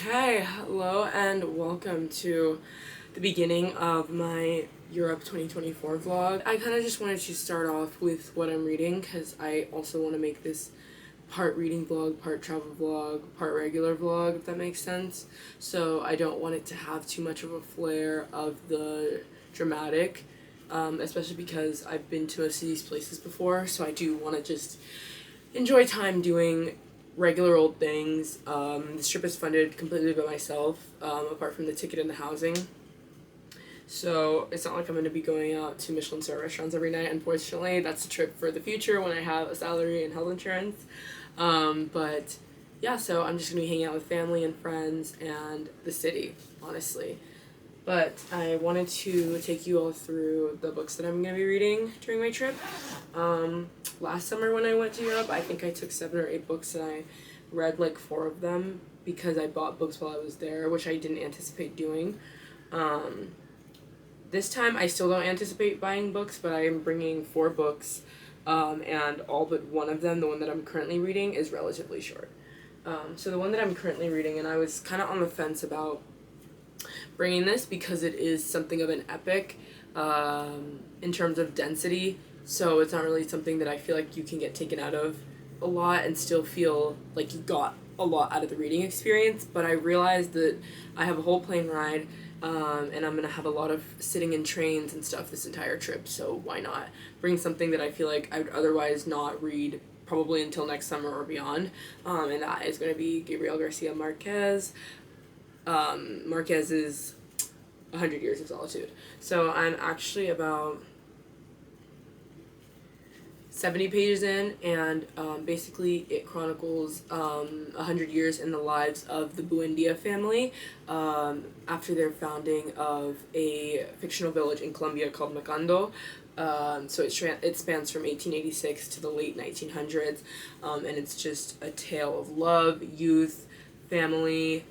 Okay, hello and welcome to the beginning of my Europe 2024 vlog. I kind of just wanted to start off with what I'm reading because I also want to make this part reading vlog, part travel vlog, part regular vlog, if that makes sense. So I don't want it to have too much of a flair of the dramatic, especially because I've been to most of these places before, so I do want to just enjoy time doing regular old things. This trip is funded completely by myself, apart from the ticket and the housing. So it's not like I'm going to be going out to Michelin star restaurants every night, unfortunately. That's a trip for the future when I have a salary and health insurance. But yeah, so I'm just going to be hanging out with family and friends and the city, honestly. But I wanted to take you all through the books that I'm going to be reading during my trip. Last summer when I went to Europe, I think I took 7 or 8 books and I read like 4 of them because I bought books while I was there, which I didn't anticipate doing. This time I still don't anticipate buying books, but I am bringing 4 books, and all but one of them, the one that I'm currently reading, is relatively short. So the one that I'm currently reading, and I was kind of on the fence about bringing this because it is something of an epic in terms of density, so it's not really something that I feel like you can get taken out of a lot and still feel like you got a lot out of the reading experience. But I realized that I have a whole plane ride, and I'm gonna have a lot of sitting in trains and stuff this entire trip, so why not bring something that I feel like I would otherwise not read probably until next summer or beyond, and that is going to be Gabriel Garcia Marquez. Marquez's 100 Years of Solitude. So I'm actually about 70 pages in, and basically it chronicles 100 years in the lives of the Buendia family after their founding of a fictional village in Colombia called Macondo. So it spans from 1886 to the late 1900s, and it's just a tale of love, youth, family,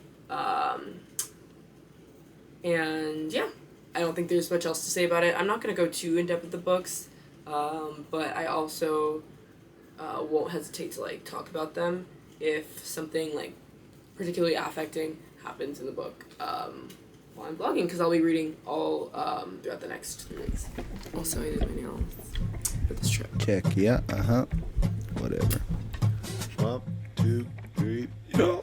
and yeah, I don't think there's much else to say about it. I'm not going to go too in depth with the books, but I also won't hesitate to like talk about them if something like particularly affecting happens in the book while I'm vlogging, because I'll be reading all throughout the next 3 weeks. Also, I did my nails for this trip. Check, yeah, whatever. 1, 2, 3, go.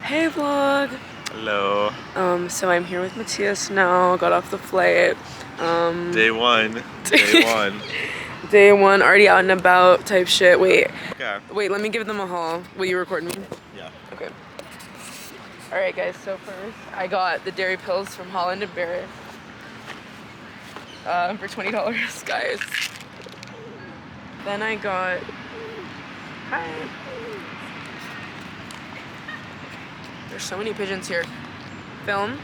Hey vlog! Hello. So I'm here with Matthias now, got off the flight. Day 1. Day 1. Day 1, already out and about type shit. Wait, Okay. let me give them a haul. Will you record me? Yeah. Okay. Alright guys, so first I got the dairy pills from Holland & Barrett for $20, guys. Then I got... Hi! There's so many pigeons here. Film.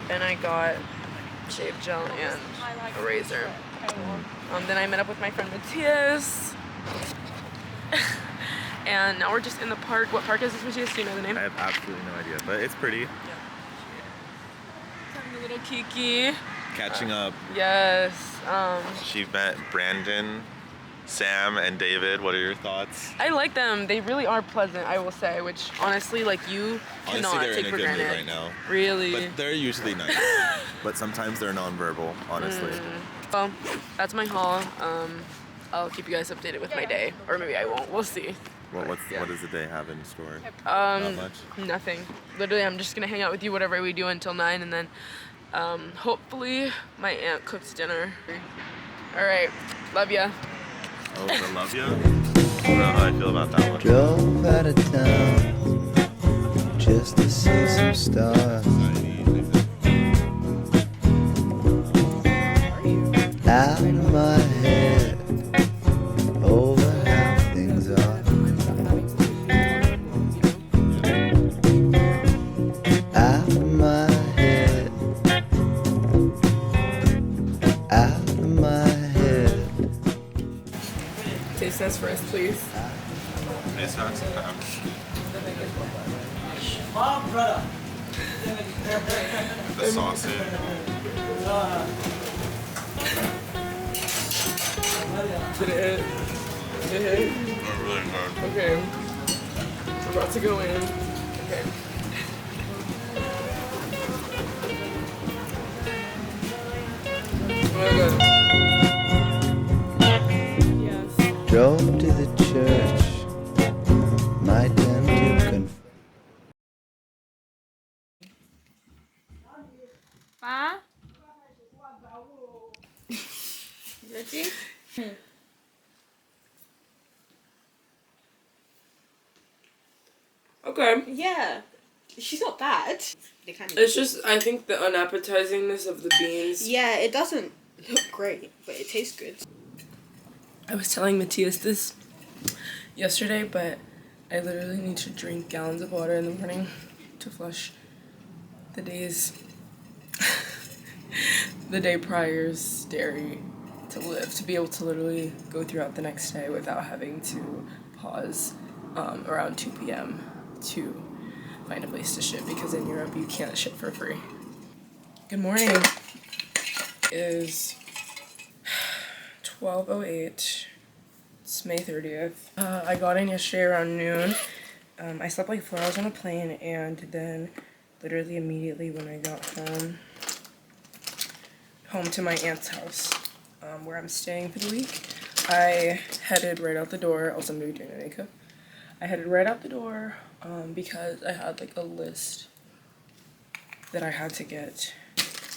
Then I got shave gel and a razor. Then I met up with my friend Matthias. And now we're just in the park. What park is this, Matthias? Do you know the name? I have absolutely no idea, but it's pretty. Yeah. Having a little kiki. Catching up. Yes. She met Brandon, Sam, and David. What are your thoughts? I like them. They really are pleasant, I will say, which honestly, like, you cannot Honestly, they're take in a for good mood granted. right now. Really? But they're usually nice. But sometimes they're nonverbal, honestly. Well, that's my haul. I'll keep you guys updated with my day, or maybe I won't. We'll see. Well, what Yeah. does the day have in store? Not much. Nothing. Literally, I'm just gonna hang out with you, whatever we do, until 9, and then hopefully my aunt cooks dinner. All right, love ya. Oh, I love you. I don't know how I feel about that one. Drove out of town just to see some stars. Out of my head, The sausage. Did it hit? It hit? Not really good. Okay. We're about to go in. Okay. Oh my god. Yes. Drove to the church, my turn to confess. Pa? Ready? Okay. Yeah. She's not bad. They kind of. It's just, I think the unappetising of the beans. Yeah, it doesn't look great, but it tastes good. I was telling Matthias this yesterday, but I literally need to drink gallons of water in the morning to flush the day's, the day prior's dairy to live, to be able to literally go throughout the next day without having to pause around 2 p.m. to find a place to shit, because in Europe you can't shit for free. Good morning. It is 12:08. It's May 30th. I got in yesterday around noon. I slept like 4 hours on a plane, and then literally immediately when I got home to my aunt's house, where I'm staying for the week, I headed right out the door. Also, I'm going to be doing a makeup. I headed right out the door because I had like a list that I had to get.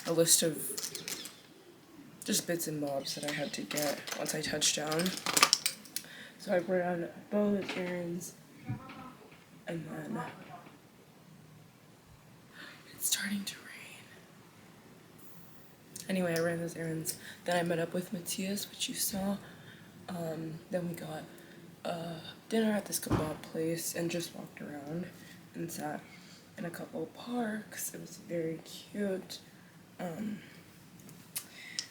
A list of just bits and bobs that I had to get once I touched down. So I ran both errands, and then it's starting to rain. Anyway, I ran those errands. Then I met up with Matthias, which you saw. Then we got dinner at this kebab place and just walked around and sat in a couple of parks. It was very cute.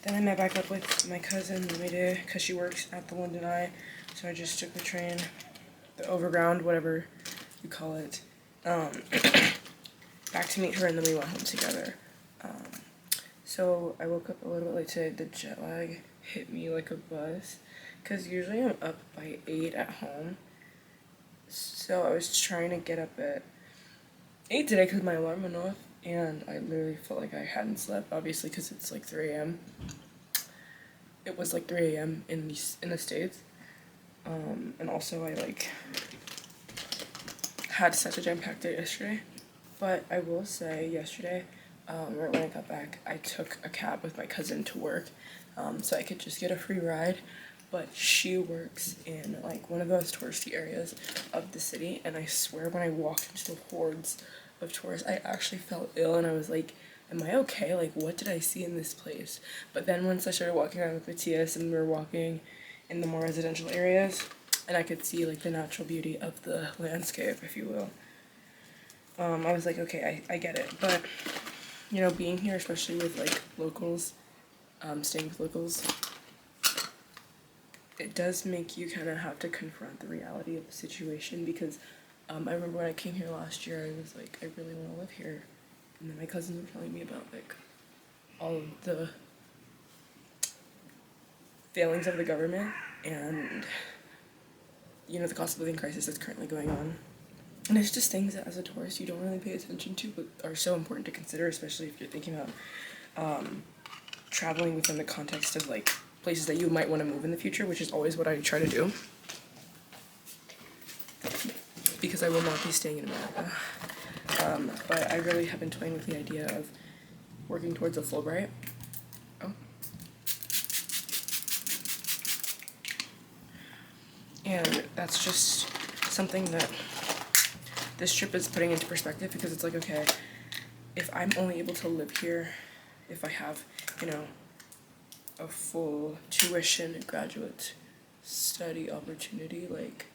Then I met back up with my cousin Lamide because she works at the London Eye, so I just took the train, the overground, whatever you call it, back to meet her, and then we went home together. So I woke up a little bit late today. The jet lag hit me like a bus because usually I'm up by 8 at home. So I was trying to get up at 8 today because my alarm went off, and I literally felt like I hadn't slept, obviously because it's like 3 a.m. It was like 3 a.m. in the States. And also I like had such a jam-packed day yesterday. But I will say yesterday, right when I got back, I took a cab with my cousin to work, so I could just get a free ride. But she works in like one of those touristy areas of the city, and I swear when I walked into the hordes of tourists, I actually felt ill, and I was like, am I okay? Like, what did I see in this place? But then once I started walking around with Matthias and we were walking in the more residential areas, and I could see like the natural beauty of the landscape, if you will, I was like, okay, I get it. But you know, being here, especially with like locals, staying with locals, it does make you kind of have to confront the reality of the situation, because I remember when I came here last year, I was like, I really want to live here. And then my cousins were telling me about like all of the failings of the government and, you know, the cost of living crisis that's currently going on. And it's just things that as a tourist you don't really pay attention to, but are so important to consider, especially if you're thinking about traveling within the context of like places that you might want to move in the future, which is always what I try to do, because I will not be staying in America. But I really have been toying with the idea of working towards a Fulbright. Oh. And that's just something that this trip is putting into perspective, because it's like, okay, if I'm only able to live here, if I have, you know, a full tuition graduate study opportunity, like,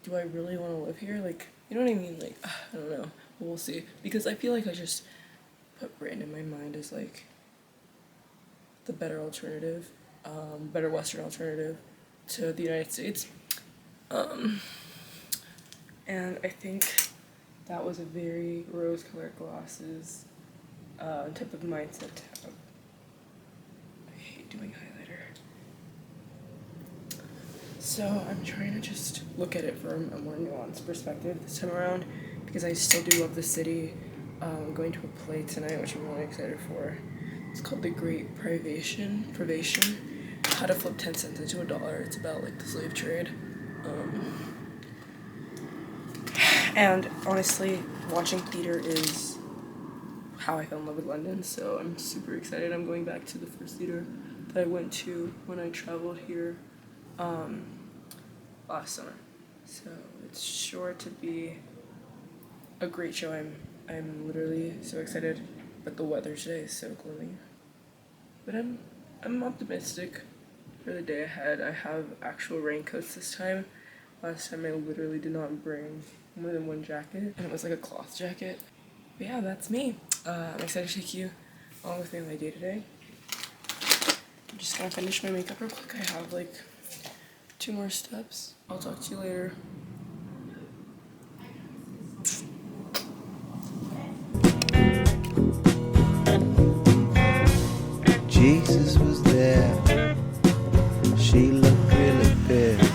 do I really want to live here? Like, you know what I mean? Like, I don't know. We'll see. Because I feel like I just put Britain in my mind as, like, the better alternative, better Western alternative to the United States. And I think that was a very rose-colored glasses type of mindset to have. I hate doing highlighter. So I'm trying to just look at it from a more nuanced perspective this time around because I still do love the city. I'm going to a play tonight, which I'm really excited for. It's called The Great Privation. How to flip 10 cents into $1. It's about like the slave trade. And honestly, watching theater is how I fell in love with London, so I'm super excited. I'm going back to the first theater that I went to when I traveled here last summer. So it's sure to be a great show. I'm literally so excited, but the weather today is so gloomy. But I'm optimistic for the day ahead. I have actual raincoats this time. Last time I literally did not bring more than one jacket, and it was like a cloth jacket. But yeah, that's me. I'm excited to take you along with me on my day today. I'm just gonna finish my makeup real quick. I have like 2 more steps. I'll talk to you later. Jesus was there. She looked really pissed.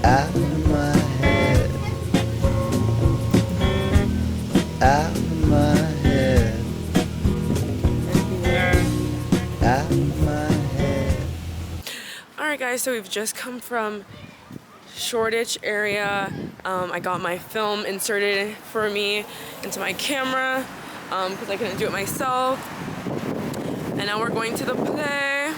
Out of my head. Out of my head. Out of my head. Alright guys, so we've just come from Shoreditch area. I got my film inserted for me into my camera because I couldn't do it myself. And now we're going to the play.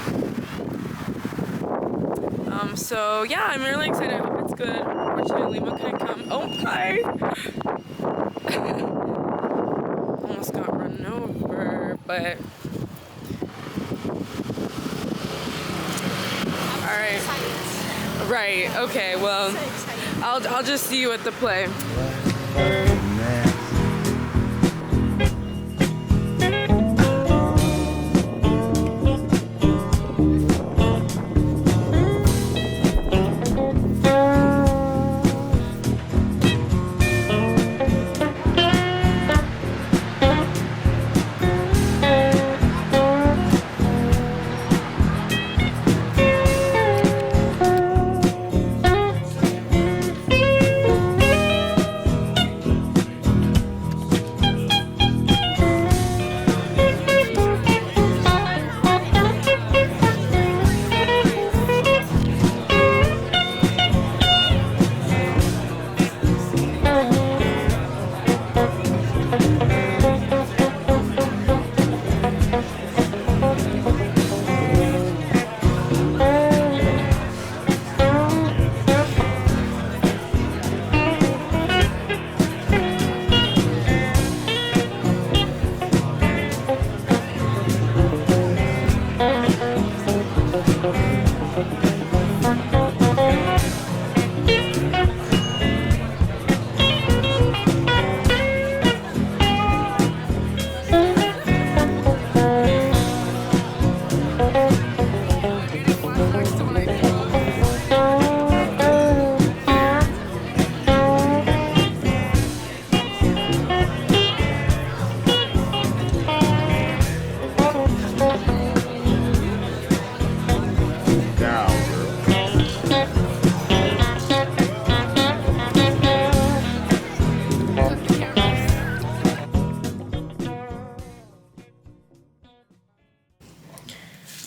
So yeah, I'm really excited. I hope it's good. Unfortunately, Lima couldn't come. Oh, hi! Almost got run over, but alright. Right, okay, well, I'll just see you at the play.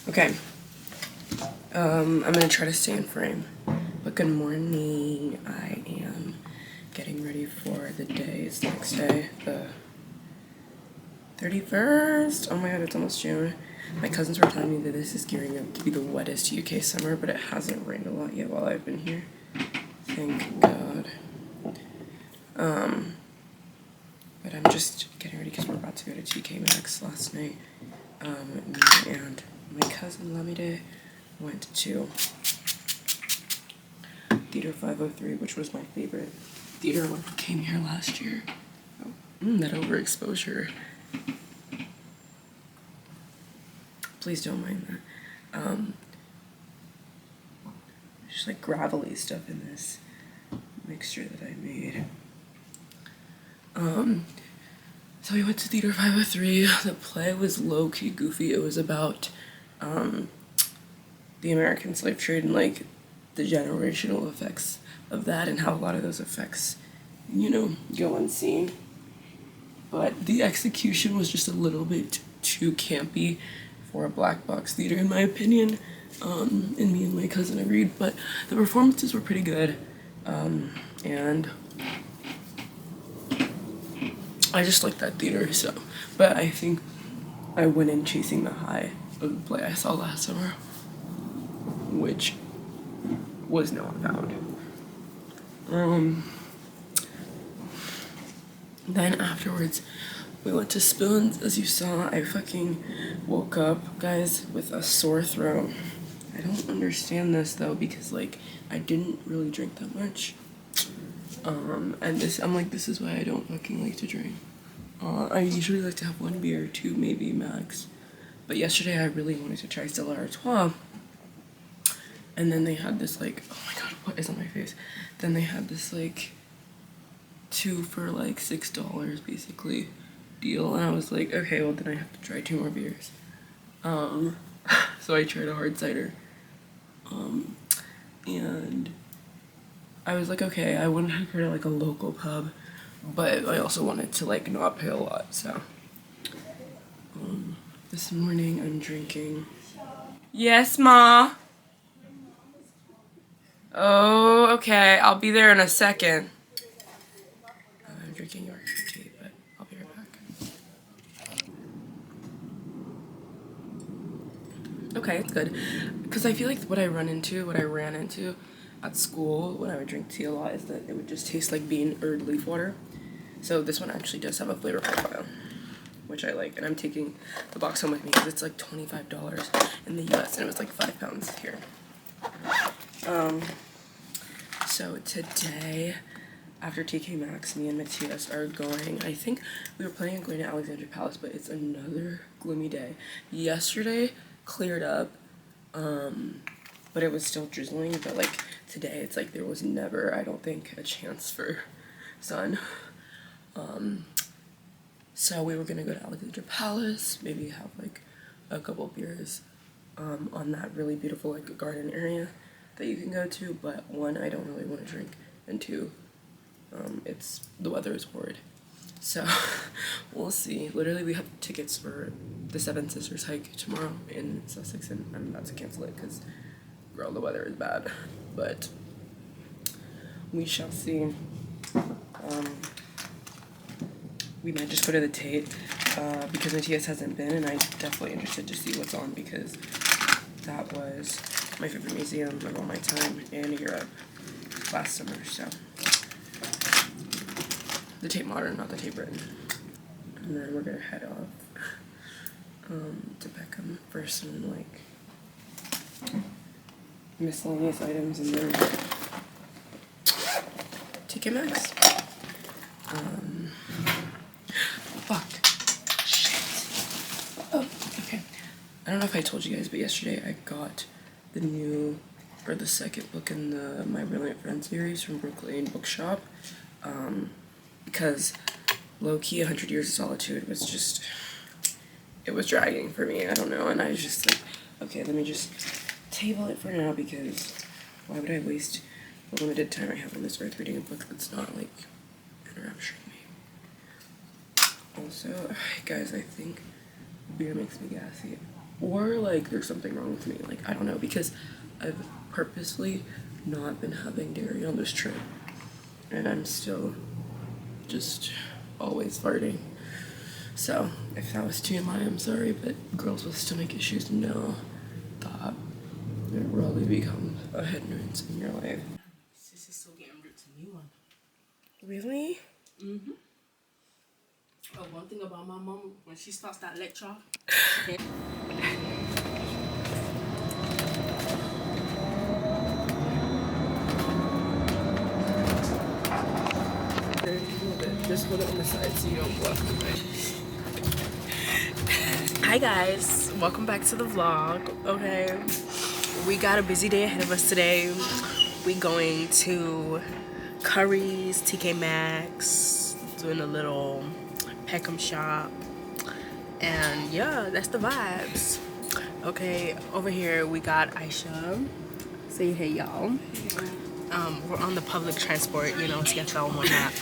Okay. I'm gonna try to stay in frame. But good morning. I am getting ready for the day. It's the next day, the 31st. Oh my god, it's almost June. My cousins were telling me that this is gearing up to be the wettest UK summer, but it hasn't rained a lot yet while I've been here. Thank God. But I'm just getting ready because we're about to go to TK Maxx last night. Me and my cousin Lamide went to Theater 503, which was my favorite theater when I came here last year. Oh, that overexposure. Please don't mind that. just like gravelly stuff in this mixture that I made. So we went to Theater 503. The play was low-key goofy. It was about the American slave trade and like the generational effects of that and how a lot of those effects, you know, go unseen. But the execution was just a little bit too campy for a black box theater, in my opinion. And me and my cousin agreed, but the performances were pretty good. And I just like that theater, so. But I think I went in chasing the high of the play I saw last summer, which was No Unbound. Then afterwards, we went to Spoons. As you saw, I fucking woke up, guys, with a sore throat. I don't understand this though, because like I didn't really drink that much. And this, I'm like, this is why I don't fucking like to drink. I usually like to have 1 beer, 2 maybe max. But yesterday I really wanted to try Stella Artois. And then they had this like, oh my god, what is on my face? Then they had this like 2 for like $6 basically deal. And I was like, okay, well then I have to try 2 more beers. So I tried a hard cider. And I was like, okay, I wanted to go to like a local pub, but I also wanted to like not pay a lot, so. This morning I'm drinking. Yes, Ma? Oh, okay, I'll be there in a second. I'm drinking Yorkshire tea, but I'll be right back. Okay, it's good. Because I feel like what I ran into at school when I would drink tea a lot is that it would just taste like bean or leaf water. So this one actually does have a flavor profile, which I like. And I'm taking the box home with me because it's like $25 in the US and it was like £5 here. So today, after TK Maxx, me and Matthias are going, I think we were planning on going to Alexandra Palace, but it's another gloomy day. Yesterday cleared up, but it was still drizzling, but like today it's like there was never, I don't think, a chance for sun. So we were gonna go to Alexandra Palace, maybe have like a couple beers on that really beautiful like garden area that you can go to, but 1, I don't really want to drink, and 2, the weather is horrid. So we'll see. Literally we have tickets for the Seven Sisters hike tomorrow in Sussex, and I'm about to cancel it because, girl, the weather is bad. But we shall see. We might just go to the Tate because Matthias hasn't been, and I'm definitely interested to see what's on because that was my favorite museum of all my time in Europe last summer. So the Tate Modern, not the Tate Britain. And then we're gonna head off to Beckham for some like miscellaneous items, and then TK Maxx. Fuck. Shit. Oh, okay. I don't know if I told you guys, but yesterday I got the second book in the My Brilliant Friend series from Brooklyn Bookshop. Because low-key 100 Years of Solitude was just, it was dragging for me, I don't know, and I was just like, okay, let me just table it for now because why would I waste the limited time I have on this earth reading a book that's not like enrapturing me. Also, guys, I think beer makes me gassy, or like there's something wrong with me, like I don't know, because I've purposely not been having dairy on this trip, and I'm still just always farting. So if that was TMI, I'm sorry, but girls with stomach issues know that it really becomes a hindrance in your life. This is still getting ripped a new one. Really? Mm-hmm. Oh, one thing about my mom, when she starts that lecture, Just hold it on the side so you don't block the way. Hi guys, welcome back to the vlog. Okay, We got a busy day ahead of us today. We going to Curry's, TK Maxx, doing a little Peckham shop, and yeah, that's the vibes. Okay, over here we got Aisha. Say hey, y'all. We're on the public transport, you know, TFL and whatnot.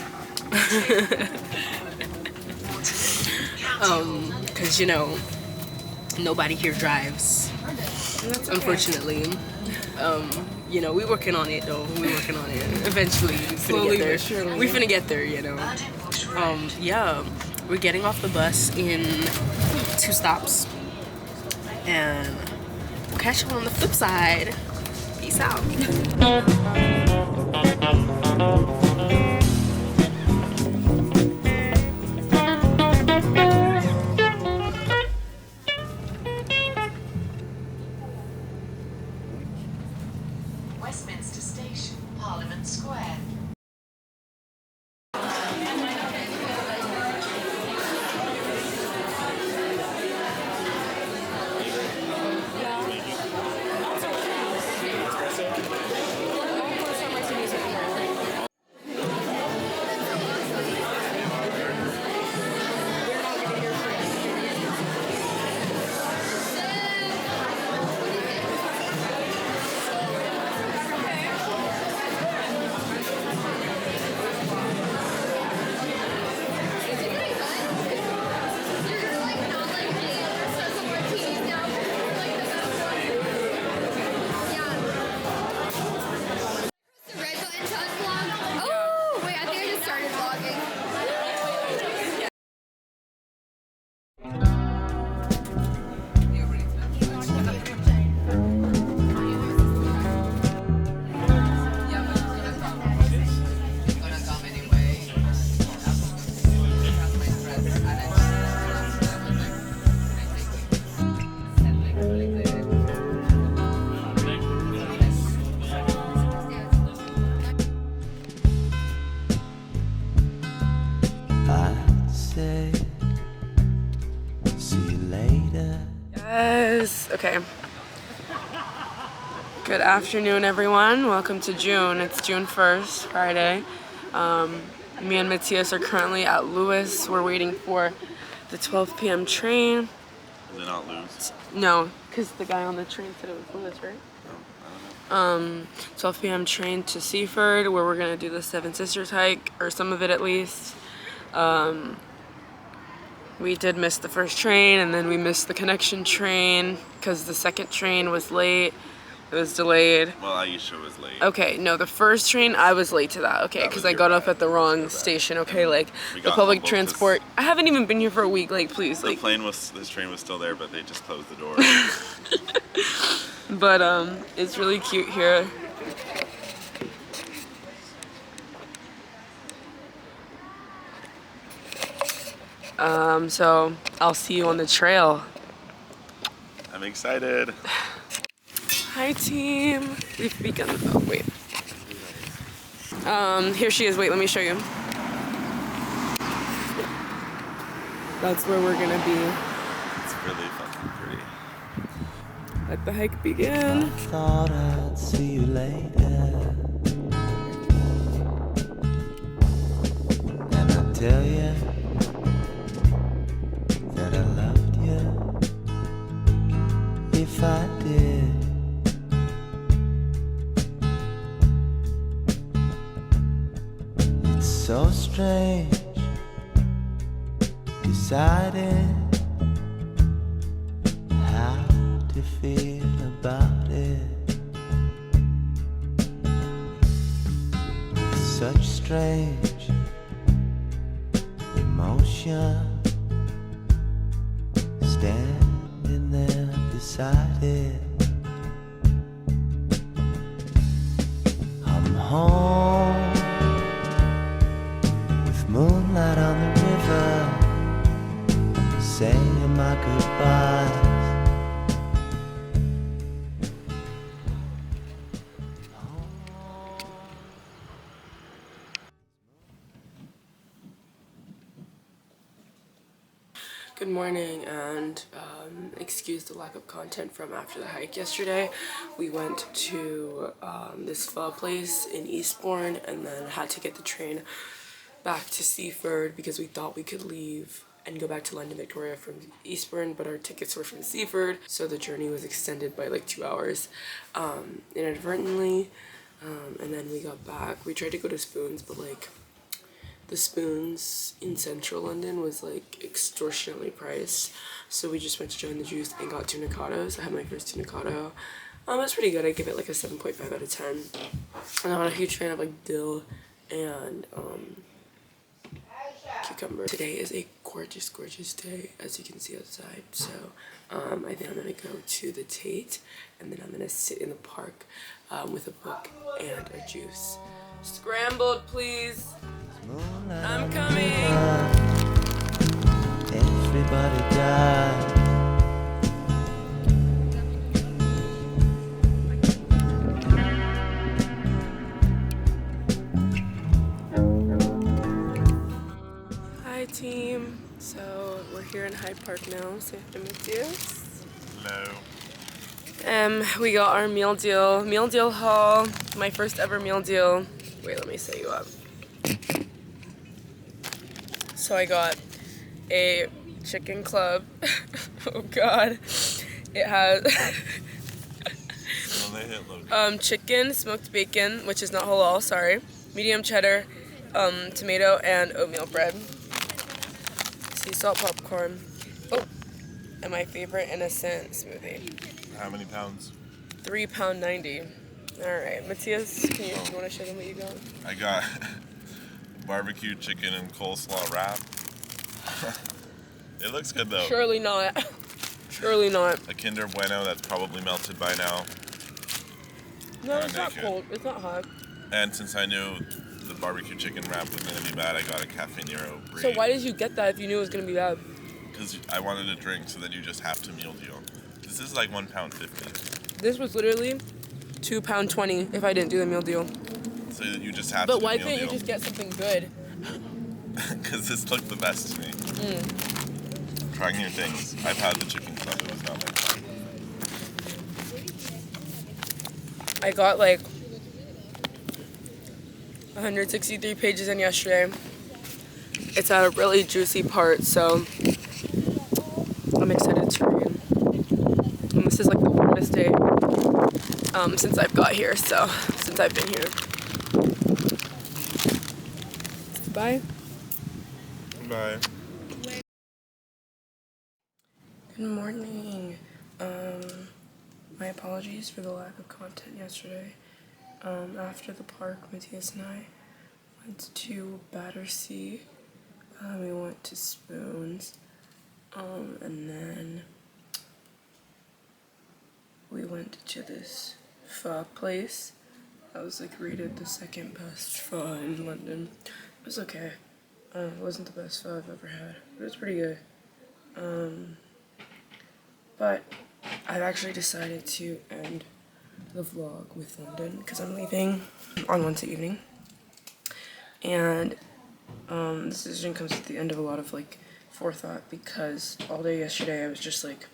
Cause you know, nobody here drives. Unfortunately. You know, we working on it though. We working on it. Eventually, we finna get there. Surely. We finna get there, you know. Yeah, we're getting off the bus in 2 stops, and we'll catch you on the flip side. Peace out. Westminster Station, Parliament Square. Red button to unvlog. Oh, wait, I think I just started vlogging. I'd say, see you later. Yes. Okay. Good afternoon, everyone. Welcome to June. It's June 1st, Friday. Me and Matthias are currently at Lewis. We're waiting for the 12 p.m. train. Did they not lose? No, because the guy on the train said it was Lewis, right? 12 p.m. train to Seaford, where we're gonna do the Seven Sisters hike, or some of it at least. We did miss the first train, and then we missed the connection train because the second train was late. It was delayed. Well, Aisha was late. Okay, no, the first train, I was late to that. Okay, That because was I your got off bad. at the That was wrong your bad. station. Okay, like We the got public humbled 'cause transport. I haven't even been here for a week. Like, please, The like. this train was still there, but they just closed the door. But it's really cute here. So I'll see you on the trail. I'm excited. Hi, team. We've begun. Oh, wait. Here she is. Wait, let me show you. That's where we're gonna be. It's really fucking pretty. Let the hike begin. I thought I'd see you later. And I tell you that I loved you if I did. It's so strange deciding how to feel about it. With such strange emotion, standing there beside it. I'm home with moonlight on the river, saying my goodbyes. Good morning, and excuse the lack of content from after the hike yesterday. We went to this pho place in Eastbourne and then had to get the train back to Seaford because we thought we could leave and go back to London Victoria from Eastbourne, but our tickets were from Seaford, so the journey was extended by like 2 hours inadvertently. And then we got back. We tried to go to Spoons, but like the Spoons in central London was like extortionately priced, so we just went to Joe and the Juice and got tunicados. I had my first tunicado. It was pretty good. I give it like a 7.5 out of 10. And I'm not a huge fan of like dill and cucumber. Today is a gorgeous day, as you can see outside, so I think I'm gonna go to the Tate and then I'm gonna sit in the park with a book and a juice. Scrambled, please. I'm coming. Everybody died. Hi team. So we're here in Hyde Park now. Say hi to Matthias. Hello. We got our meal deal haul. My first ever meal deal. Wait, let me set you up. So I got a chicken club. Oh god. It has chicken, smoked bacon, which is not halal, sorry. Medium cheddar, tomato, and oatmeal bread. Sea salt popcorn. Oh, and my favorite innocent smoothie. How many pounds? £3.90. Alright, Matthias, you want to show them what you got? I got barbecue chicken and coleslaw wrap. It looks good though. Surely not. Surely not. A Kinder Bueno that's probably melted by now. No, it's not cold. It's not hot. And since I knew the barbecue chicken wrap was gonna be bad, I got a Cafe Nero Brie. So why did you get that if you knew it was gonna be bad? Because I wanted a drink, so then you just have to meal deal. This is like £1.50. This was literally £2.20 if I didn't do the meal deal. So you just have But to do why meal couldn't you deal. just get something good? Because this looked the best to me. Trying new things. I've had the chicken club, it was not my fault. I got like 163 pages in yesterday. It's at a really juicy part, so I'm excited to read. And this is like the warmest day since I've got here, so since I've been here. Bye. Bye. Good morning. My apologies for the lack of content yesterday. After the park, Matthias and I went to Battersea. We went to Spoons. And then we went to this pho place. I was like rated the second best pho in London. It was okay. It wasn't the best pho I've ever had, but it was pretty good. But I've actually decided to end the vlog with London because I'm leaving on Wednesday evening. And this decision comes at the end of a lot of like forethought because all day yesterday I was just like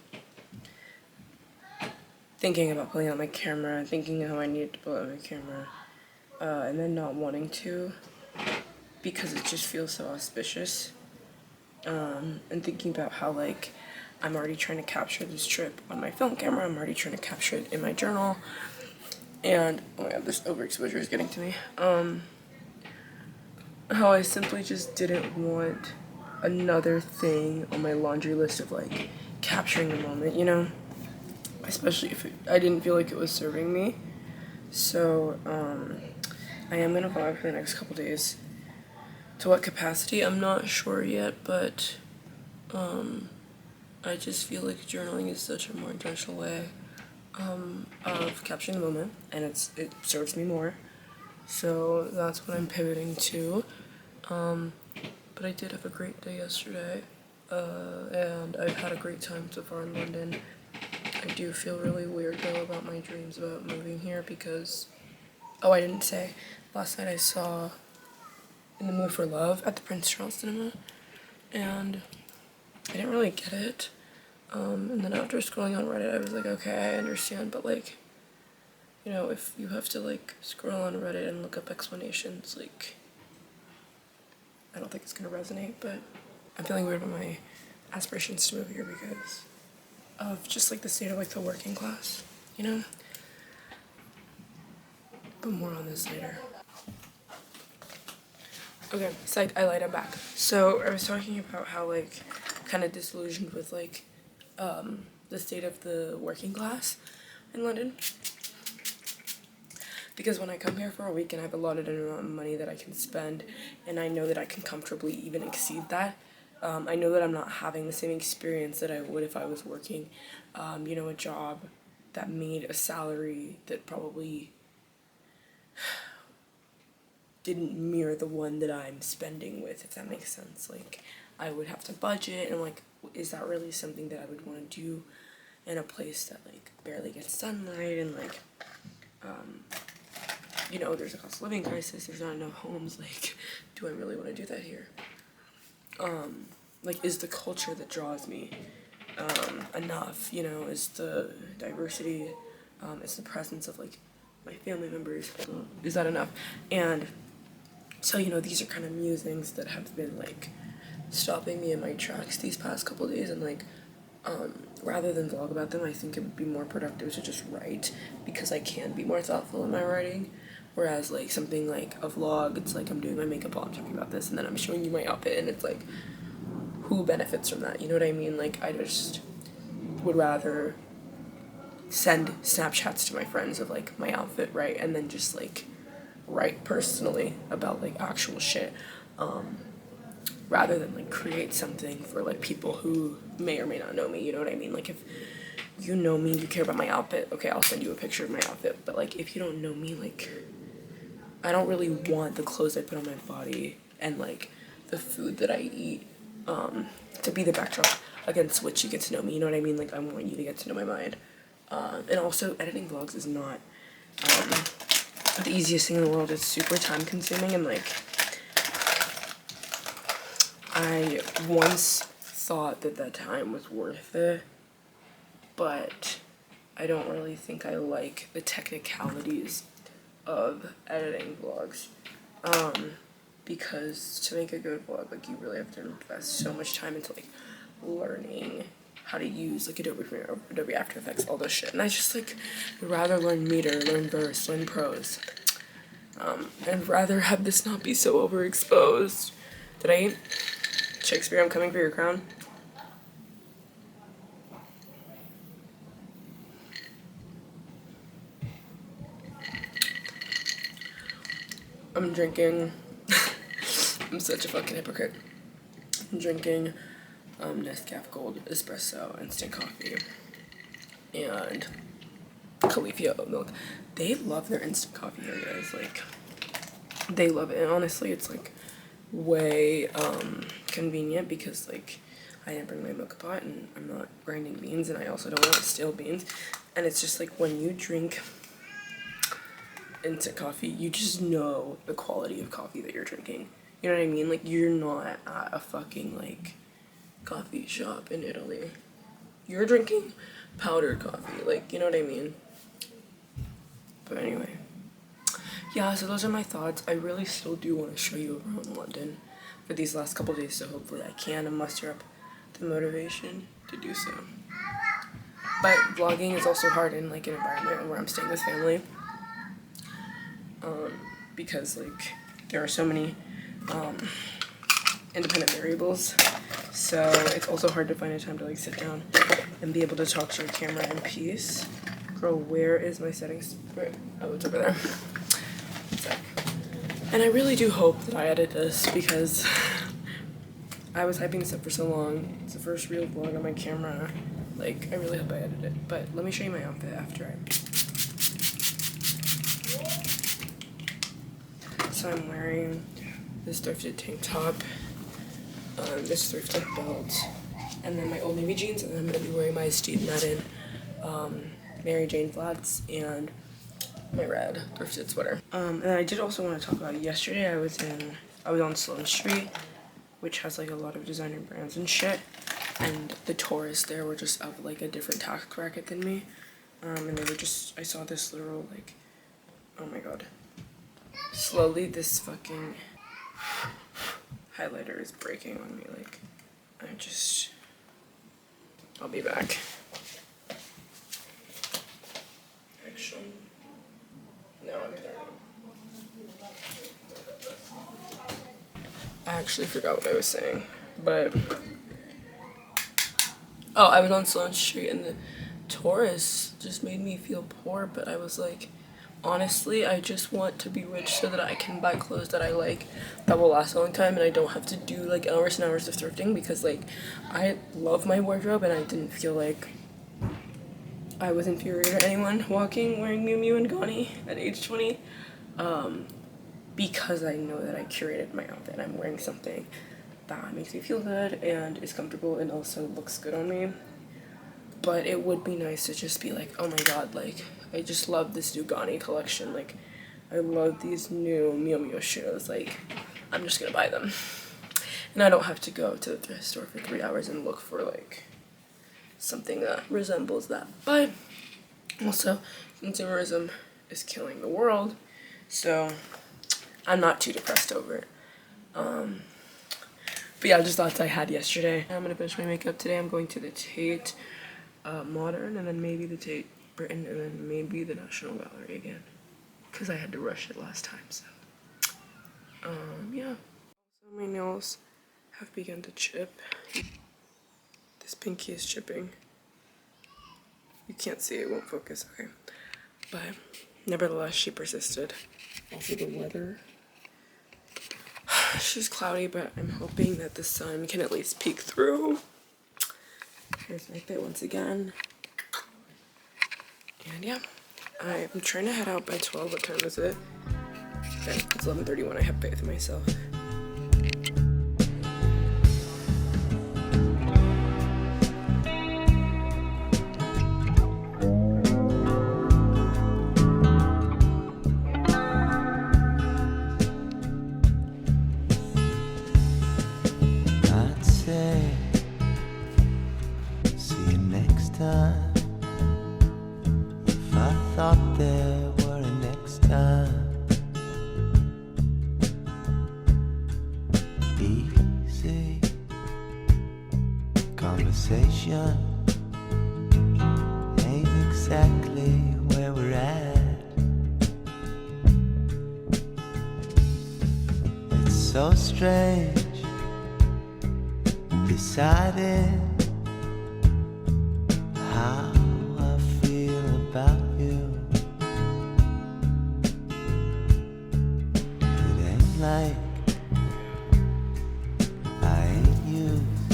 thinking about pulling out my camera, thinking how I needed to pull out my camera, and then not wanting to because it just feels so auspicious. And thinking about how like I'm already trying to capture this trip on my film camera, I'm already trying to capture it in my journal, and oh my god, this overexposure is getting to me. How I simply just didn't want another thing on my laundry list of like capturing the moment, you know? Especially if I didn't feel like it was serving me. So, I am gonna vlog for the next couple days. To what capacity, I'm not sure yet, but, I just feel like journaling is such a more intentional way, of capturing the moment, and it serves me more. So that's what I'm pivoting to. But I did have a great day yesterday, and I've had a great time so far in London. I do feel really weird though about my dreams about moving here because, oh, I didn't say, last night I saw In the Mood for Love at the Prince Charles Cinema, and I didn't really get it. And then after scrolling on Reddit, I was like, okay, I understand, but like, you know, if you have to like scroll on Reddit and look up explanations, like, I don't think it's gonna resonate, but I'm feeling weird about my aspirations to move here because of just like the state of like the working class, you know? But more on this later. Okay, psych, I lied, I'm back. So I was talking about how like kind of disillusioned with like the state of the working class in London. Because when I come here for a week and I have allotted an amount of money that I can spend and I know that I can comfortably even exceed that, I know that I'm not having the same experience that I would if I was working, you know, a job that made a salary that probably didn't mirror the one that I'm spending with, if that makes sense. Like, I would have to budget, and like, is that really something that I would want to do in a place that like barely gets sunlight and like, you know, there's a cost of living crisis, there's not enough homes, like, do I really want to do that here? Like, is the culture that draws me enough, you know, is the diversity, is the presence of like my family members, is that enough? And so, you know, these are kind of musings that have been like stopping me in my tracks these past couple days, and like rather than vlog about them, I think it would be more productive to just write, because I can be more thoughtful in my writing. Whereas like something like a vlog, it's like I'm doing my makeup while I'm talking about this, and then I'm showing you my outfit, and it's like, who benefits from that? You know what I mean? Like, I just would rather send Snapchats to my friends of like my outfit, right? And then just like write personally about like actual shit, rather than like create something for like people who may or may not know me, you know what I mean? Like, if you know me, you care about my outfit, okay, I'll send you a picture of my outfit, but like if you don't know me, like, I don't really want the clothes I put on my body and like the food that I eat to be the backdrop against which you get to know me, you know what I mean? Like, I want you to get to know my mind. And also, editing vlogs is not the easiest thing in the world. It's super time consuming, and like, I once thought that that time was worth it, but I don't really think I like the technicalities of editing vlogs, because to make a good vlog, like, you really have to invest so much time into like learning how to use like Adobe Premiere, Adobe After Effects, all this shit, and I just like would rather learn meter, learn verse, learn prose, and rather have this not be so overexposed. Did I eat? Shakespeare, I'm coming for your crown. I'm drinking, I'm such a fucking hypocrite. I'm drinking Nescafe Gold Espresso instant coffee and Califia oat milk. They love their instant coffee here, guys. Like, they love it, and honestly, it's like way convenient because like I didn't bring my milk pot and I'm not grinding beans, and I also don't want stale beans, and it's just like when you drink instant coffee, you just know the quality of coffee that you're drinking. You know what I mean? Like, you're not at a fucking like coffee shop in Italy. You're drinking powdered coffee, like, you know what I mean? But anyway, yeah, so those are my thoughts. I really still do want to show you around London for these last couple days, so hopefully I can muster up the motivation to do so. But vlogging is also hard in like an environment where I'm staying with family, because like there are so many independent variables, so it's also hard to find a time to like sit down and be able to talk to your camera in peace. Girl, where is my settings? Oh, it's over there. One sec. And I really do hope that I edit this, because I was hyping this up for so long. It's the first real vlog on my camera. Like, I really hope I edit it. But let me show you my outfit after I... So I'm wearing this thrifted tank top, this thrifted belt, and then my Old Navy jeans, and then I'm going to be wearing my Steve Madden Mary Jane flats and my red thrifted sweater. And I did also want to talk about yesterday. I was on Sloane Street, which has like a lot of designer brands and shit, and the tourists there were just of like a different tax bracket than me. And they were just, I saw this literal like, oh my god. Slowly this fucking highlighter is breaking on me, like, I'll be back. Actually, no, I'm done. I actually forgot what I was saying, but, oh, I was on Sloane Street and the tourists just made me feel poor, but I was like, honestly, I just want to be rich so that I can buy clothes that I like that will last a long time and I don't have to do like hours and hours of thrifting, because like I love my wardrobe and I didn't feel like I was inferior to anyone walking wearing Miu Miu and Ganni at age 20, because I know that I curated my outfit. I'm wearing something that makes me feel good and is comfortable and also looks good on me. But it would be nice to just be like, oh my god, like, I just love this new Ganni collection, like, I love these new Miu Miu shoes, like, I'm just gonna buy them. And I don't have to go to the thrift store for 3 hours and look for, like, something that resembles that. But, also, consumerism is killing the world, so I'm not too depressed over it. But yeah, just thoughts I had yesterday. I'm gonna finish my makeup today. I'm going to the Tate Modern, and then maybe the Tate Britain, and then maybe the National Gallery again, because I had to rush it last time. So yeah. So my nails have begun to chip. This pinky is chipping. You can't see, it won't focus, okay. But nevertheless, she persisted. Also the weather. She's cloudy, but I'm hoping that the sun can at least peek through. Here's my fit once again. And yeah, I'm trying to head out by 12. What time is it? Okay, it's 11:31. I have faith in myself. I'd say, see you next time. If I thought there were a next time. Easy conversation ain't exactly where we're at. It's so strange deciding how I feel about you. It ain't like I ain't used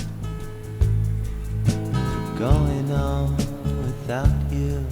to going on without you.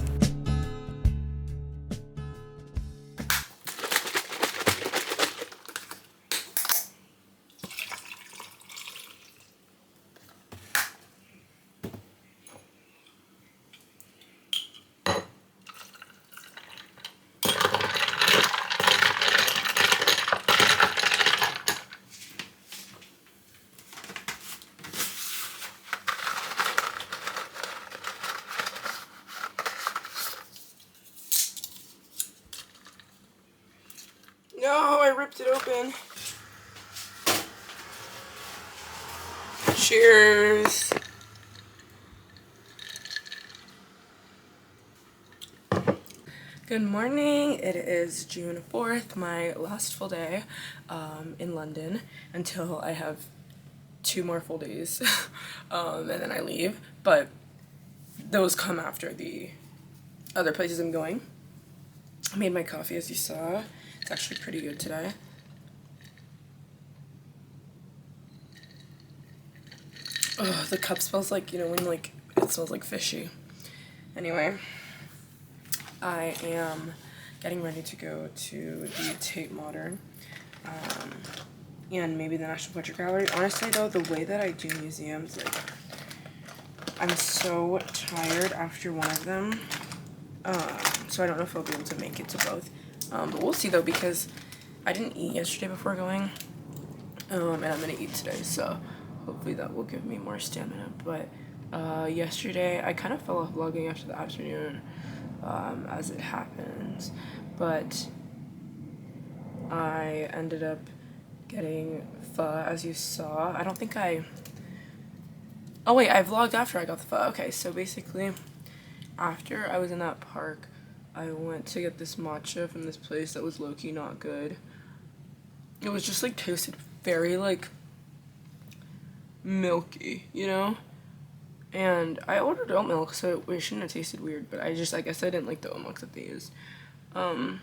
No, I ripped it open. Cheers. Good morning. It is June 4th, my last full day in London until I have 2 more full days and then I leave. But those come after the other places I'm going. I made my coffee, as you saw. It's actually pretty good today. Oh, the cup smells like, you know, when like it smells like fishy. Anyway, I am getting ready to go to the Tate Modern and maybe the National Portrait Gallery. Honestly though, the way that I do museums, like, I'm so tired after one of them, so I don't know if I'll be able to make it to both. But we'll see though, because I didn't eat yesterday before going, and I'm gonna eat today, so hopefully that will give me more stamina. But yesterday I kind of fell off vlogging after the afternoon, as it happens, but I ended up getting pho, as you saw. I don't think oh wait, I vlogged after I got the pho. Okay, so basically after I was in that park, I went to get this matcha from this place that was low-key not good. It was just like tasted very like milky, you know? And I ordered oat milk, so it shouldn't have tasted weird, but I guess I didn't like the oat milk that they used. And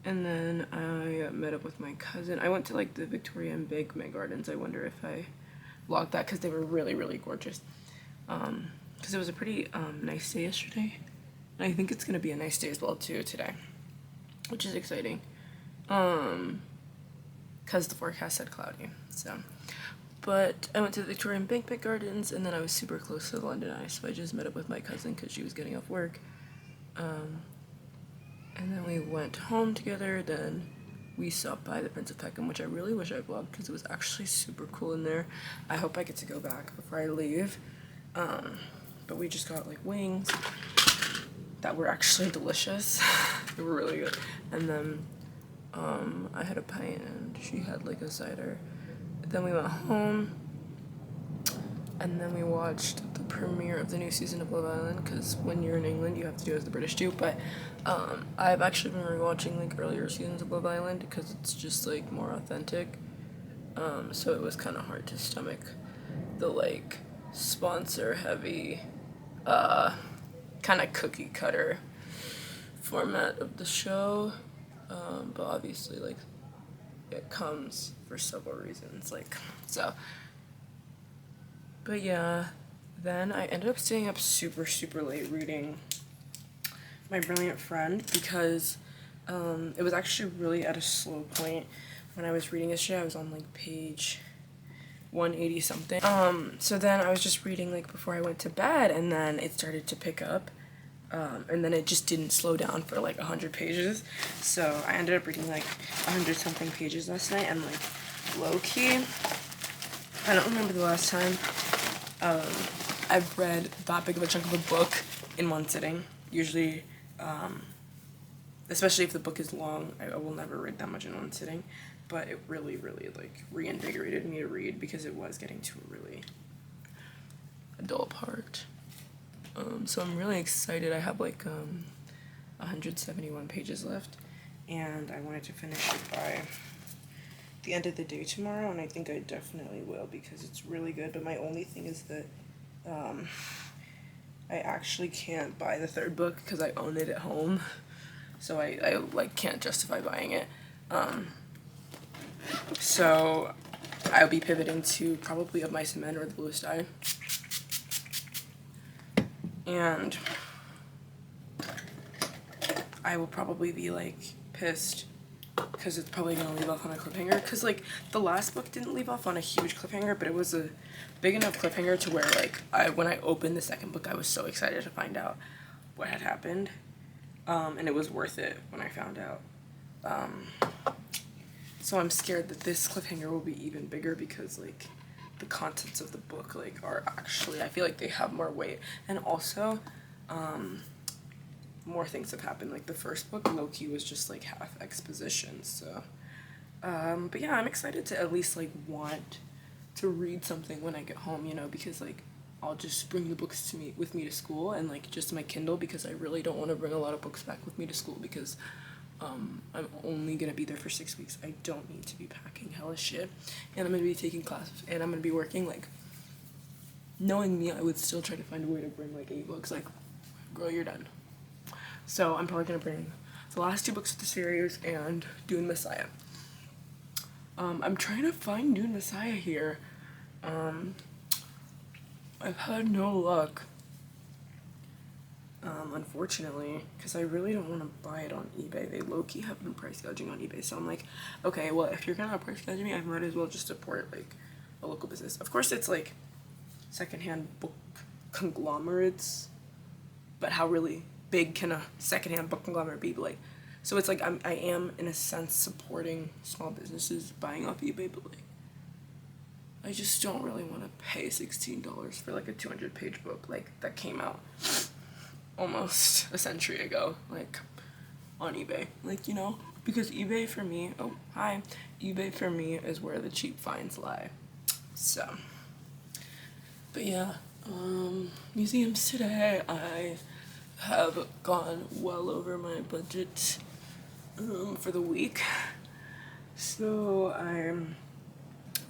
then I met up with my cousin. I went to like the Victoria and Big Gardens. I wonder if I vlogged that because they were really, really gorgeous. Because it was a pretty nice day yesterday. And I think it's gonna be a nice day as well too today, which is exciting. Because the forecast said cloudy, so. But I went to the Victoria and Big Gardens, and then I was super close to the London Eye, so I just met up with my cousin because she was getting off work. And then we went home together. Then we stopped by the Prince of Peckham, which I really wish I vlogged because it was actually super cool in there. I hope I get to go back before I leave. But we just got like wings that were actually delicious. They were really good. And then I had a pint and she had like a cider. Then we went home, and then we watched the premiere of the new season of Love Island, because when you're in England you have to do as the British do. But I've actually been rewatching like earlier seasons of Love Island because it's just like more authentic, so it was kind of hard to stomach the like sponsor heavy kind of cookie cutter format of the show, but obviously like it comes for several reasons, like, so. But yeah, then I ended up staying up super late reading My Brilliant Friend because it was actually really at a slow point when I was reading yesterday. I was on like page 180 something. So then I was just reading like before I went to bed, and then it started to pick up. And then it just didn't slow down for like 100 pages. So I ended up reading like 100 something pages last night, and like low-key, I don't remember the last time I've read that big of a chunk of a book in one sitting. Usually, especially if the book is long, I will never read that much in one sitting. But it really like reinvigorated me to read because it was getting to a really dull part. So I'm really excited. I have like 171 pages left, and I wanted to finish it by the end of the day tomorrow, and I think I definitely will because it's really good. But my only thing is that I actually can't buy the third book because I own it at home, so I like can't justify buying it. So I'll be pivoting to probably Of Mice and Men or The Bluest Eye. And I will probably be like pissed because it's probably gonna leave off on a cliffhanger, because like the last book didn't leave off on a huge cliffhanger, but it was a big enough cliffhanger to where like when I opened the second book I was so excited to find out what had happened, and it was worth it when I found out. So I'm scared that this cliffhanger will be even bigger because like the contents of the book like are actually, I feel like they have more weight, and also more things have happened. Like the first book low-key was just like half exposition, so but yeah, I'm excited to at least like want to read something when I get home, you know, because like I'll just bring the books with me to school, and like just my Kindle, because I really don't want to bring a lot of books back with me to school because I'm only gonna be there for 6 weeks. I don't need to be packing hella shit, and I'm gonna be taking classes, and I'm gonna be working. Like, knowing me, I would still try to find a way to bring like 8 books. Like, girl, you're done. So I'm probably gonna bring the last 2 books of the series and Dune Messiah. I'm trying to find Dune Messiah here. I've had no luck, unfortunately, because I really don't want to buy it on eBay. They low-key have been price gouging on eBay, so I'm like, okay, well, if you're gonna price gouge me, I might as well just support like a local business. Of course, it's like secondhand book conglomerates, but how really big can a secondhand book conglomerate be? But like, so it's like I am in a sense supporting small businesses buying off eBay, but like I just don't really want to pay $16 for like a 200-page book like that came out almost a century ago, like on eBay, like, you know, because eBay for me, eBay for me is where the cheap finds lie. So, but yeah, museums today, I have gone well over my budget for the week, so I'm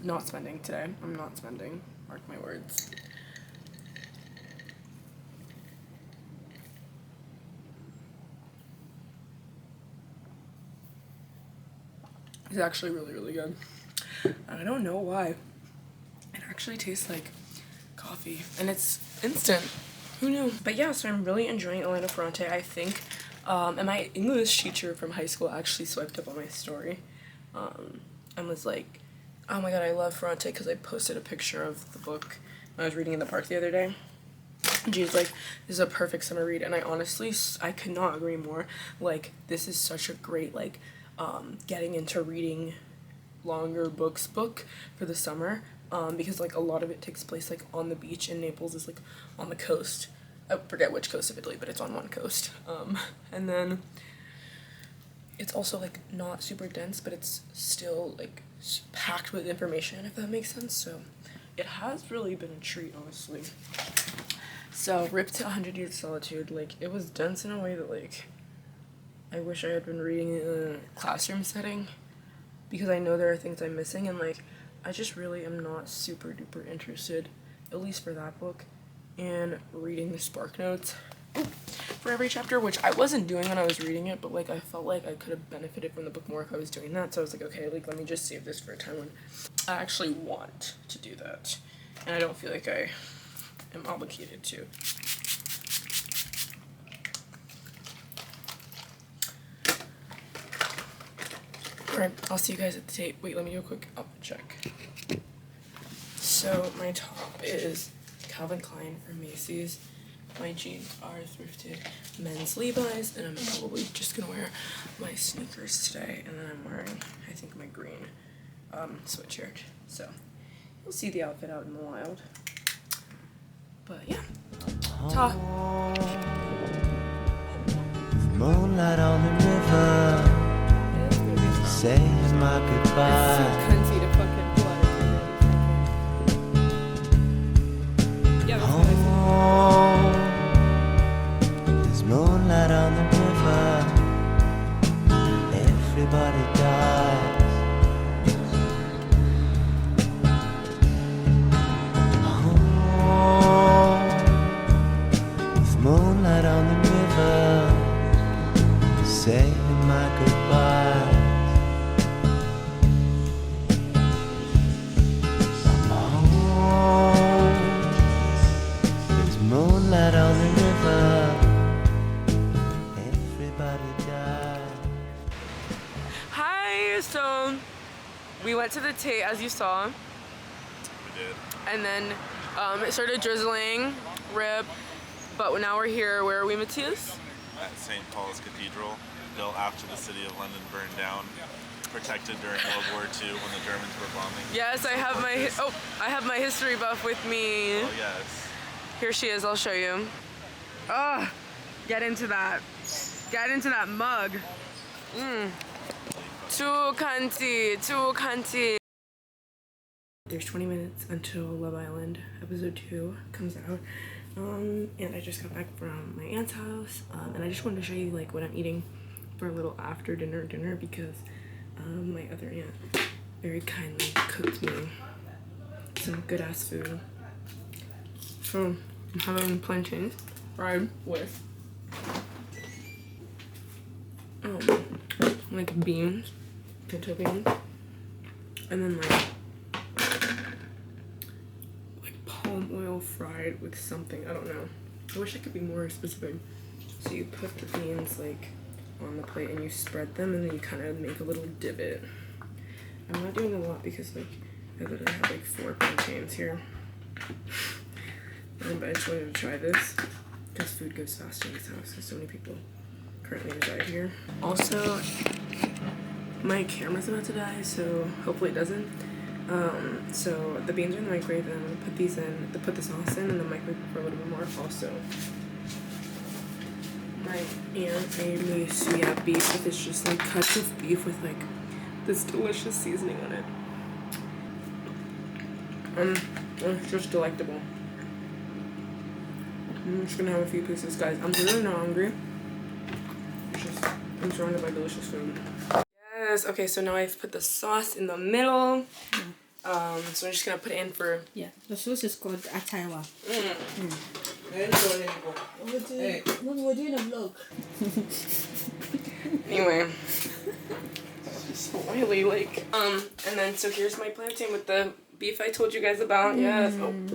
not spending today. I'm not spending, mark my words. It's actually really, really good. I don't know why. It actually tastes like coffee, and it's instant. Who knew? But yeah, so I'm really enjoying Elena Ferrante, I think. And my English teacher from high school actually swiped up on my story and was like, oh my god, I love Ferrante, because I posted a picture of the book when I was reading in the park the other day. And she was like, this is a perfect summer read, and I honestly, I could not agree more. Like, this is such a great, like, getting into reading longer books book for the summer, because like a lot of it takes place like on the beach, and Naples is like on the coast. I forget which coast of Italy, but it's on one coast. And then it's also like not super dense, but it's still like packed with information, if that makes sense. So it has really been a treat, honestly. So Ripped to 100 Years of Solitude, like, it was dense in a way that like I wish I had been reading it in a classroom setting, because I know there are things I'm missing, and like I just really am not super duper interested, at least for that book, in reading the spark notes for every chapter, which I wasn't doing when I was reading it, but like I felt like I could have benefited from the book more if I was doing that. So I was like, okay, like let me just save this for a time when I actually want to do that, and I don't feel like I am obligated to. Alright, I'll see you guys at the tape. Wait, let me do a quick outfit check. So my top is Calvin Klein from Macy's. My jeans are thrifted men's Levi's, and I'm probably just gonna wear my sneakers today, and then I'm wearing, I think, my green sweatshirt. So you'll see the outfit out in the wild. But yeah, ta. Moonlight on the river, saying my goodbye. Cunty to fucking blood. Yeah, that's what I There's moonlight on the river, everybody dies. There's moonlight on the river, saying my goodbye. There's moonlight on the river, everybody dies. Hi, so we went to the Tate, as you saw, We did. and then it started drizzling, rip, but now we're here. Where are we, Matthias? At St. Paul's Cathedral, built after the city of London burned down, protected during World War II when the Germans were bombing. Yes, I have my I have my history buff with me. Oh yes. Here she is. I'll show you. Oh, get into that. Get into that mug. Too cunty. There's 20 minutes until Love Island episode 2 comes out. And I just got back from my aunt's house. And I just wanted to show you like what I'm eating for a little after dinner because my other aunt very kindly cooked me some good ass food. So I'm having plantains fried with like beans, pinto beans, and then like palm oil fried with something, I don't know. I wish I could be more specific. So you put the beans like on the plate and you spread them, and then you kind of make a little divot. I'm not doing a lot because like I literally have like 4 plantains here. But I just wanted to try this because food goes fast in this house because so many people currently reside here. Also, my camera's about to die, so hopefully it doesn't. So the beans are in the microwave, and I'm gonna put these in, put the sauce in the microwave for a little bit more. Also, my aunt made me suya beef, with it's just like cuts of beef with like this delicious seasoning on it. It's just delectable. I'm just gonna have a few pieces, guys. I'm really not hungry. I'm surrounded by delicious food. Yes, okay, so now I've put the sauce in the middle. So I'm just gonna put it in for... Yeah, the sauce is called ataiwa. We're doing a vlog. Anyway. It's just oily, like... And then, so here's my plantain with the beef I told you guys about. Yes. Oh. I'm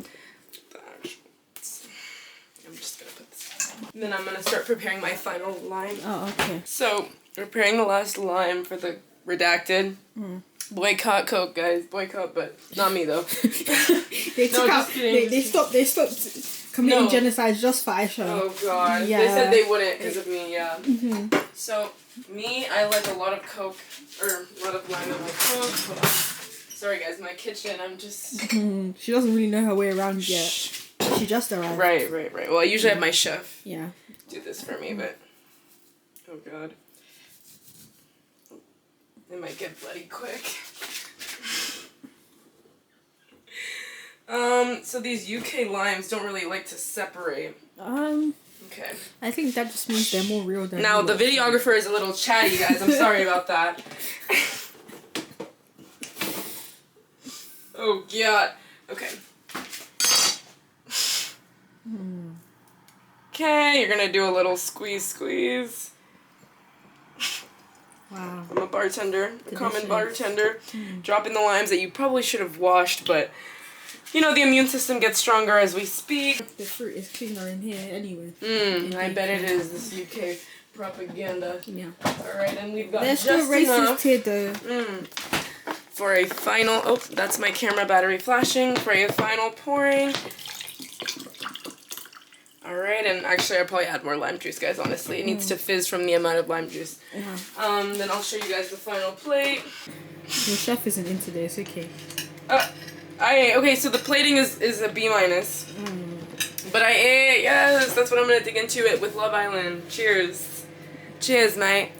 just gonna put this on. And then I'm gonna start preparing my final lime. Oh, okay. So, preparing the last lime for the redacted. Boycott Coke, guys. Boycott, but not me though. They took out. They stopped committing genocide just for Aisha. Oh god. Yeah. They said they wouldn't because of me. Yeah. So me, I like a lot of Coke or a lot of lime in my Coke. Hold on. Sorry guys, my kitchen. I'm just. She doesn't really know her way around yet. She just arrived. Right. Well, I usually have my chef Yeah. do this for me, but oh god. They might get bloody quick. So these UK limes don't really like to separate. Okay. I think that just means they're more real than. Now the videographer is a little chatty, guys. I'm sorry about that. Oh god. Okay. Okay, you're gonna do a little squeeze. Wow. I'm a bartender, a common Delicious. bartender. Dropping the limes that you probably should have washed, but you know the immune system gets stronger as we speak. The fruit is cleaner in here anyway. I bet it is this UK propaganda. Yeah. Alright, and we've got There's just still racist enough here though. for a final. Oh, that's my camera battery flashing. For a final pouring. Alright, and actually I'll probably add more lime juice, guys, honestly. It needs to fizz from the amount of lime juice. Then I'll show you guys the final plate. Your chef isn't in today, it's okay. Okay, so the plating is a B-. But I ate, yes, that's what I'm gonna dig into it with Love Island. Cheers. Cheers, mate.